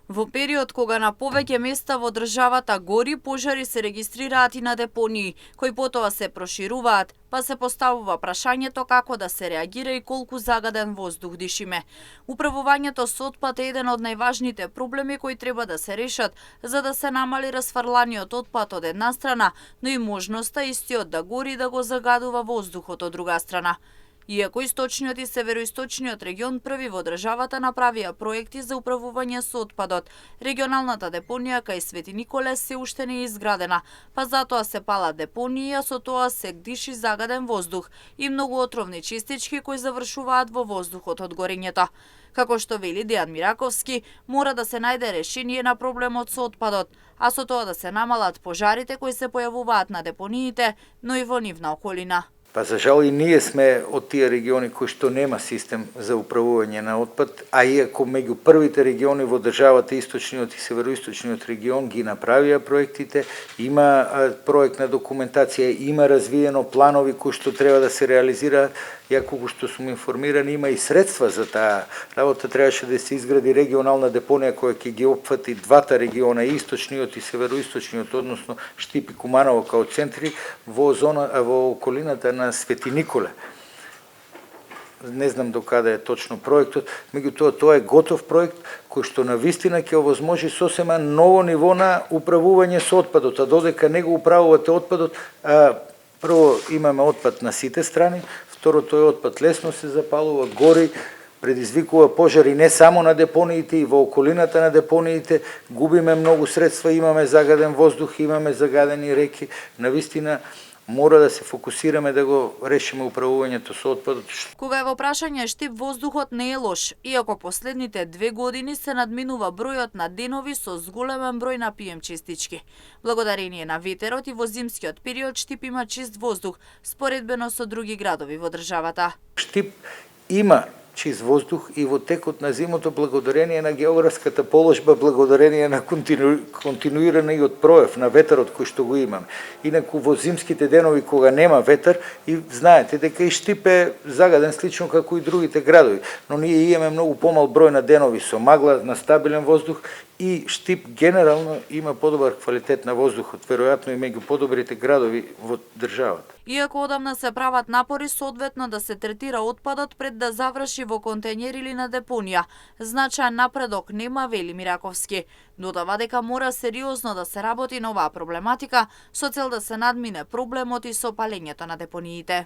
Во период кога на повеќе места во државата гори, пожари се регистрираат и на депонии, кои потоа се прошируваат, па се поставува прашањето како да се реагира и колку загаден воздух дишиме. Управувањето со отпад е еден од најважните проблеми кои треба да се решат, за да се намали расфрланиот отпад од една страна, но и можноста истиот да гори и да го загадува воздухот од друга страна. Иако источниот и североисточниот регион први во државата направија проекти за управување со отпадот, регионалната депонија кај Свети Николе се уште не е изградена, па затоа се палат депонии, а со тоа се диши загаден воздух и многу отровни чистички кои завршуваат во воздухот од горењето. Како што вели Дејан Мираковски, мора да се најде решение на проблемот со отпадот, а со тоа да се намалат пожарите кои се појавуваат на депониите, но и во нивна околина. Па за жал и ние сме од тие региони кои што нема систем за управување на отпад, а иако меѓу првите региони во државата, источниот и североисточниот регион ги направија проектите, има проектна документација, има развиено планови кои што треба да се реализираат, иако што сум информиран, има и средства за таа работа, требаше да се изгради регионална депонија која ќе ги опфати двата региона, источниот и североисточниот, односно Штип и Куманово као центри во околината на Свети Николе. Не знам до каде е точно проектот, меѓутоа тоа е готов проект кој што навистина ќе овозможи сосема ново ниво на управување со отпадот, а додека не го управувате отпадот, прво имаме отпад на сите страни, второ тој отпад лесно се запалува, гори, предизвикува пожари не само на депониите и во околината на депониите, губиме многу средства, имаме загаден воздух, имаме загадени реки, навистина мора да се фокусираме да го решиме управувањето со отпадот. Кога е во прашање Штип, воздухот не е лош, иако последните 2 години се надминува бројот на денови со зголемен број на PM честички. Благодарение на ветерот и во зимскиот период Штип има чист воздух, споредбено со други градови во државата. Штип има чист воздух и во текот на зимото благодарение на географската положба, благодарение на континуираниот проев на ветерот кој што го имаме. Инаку во зимските денови кога нема ветер, и знаете дека и Штип е загаден слично како и другите градови, но ние имаме многу помал број на денови со магла, на стабилен воздух и Штип генерално има подобар квалитет на воздухот, веројатно и меѓу подобрите градови во државата. Иако одамна се прават напори соодветно да се третира отпадот пред да заврши во контејнер или на депонија, значаен напредок нема, вели Мираковски. Додава дека мора сериозно да се работи на оваа проблематика со цел да се надмине проблемот и со палењето на депониите.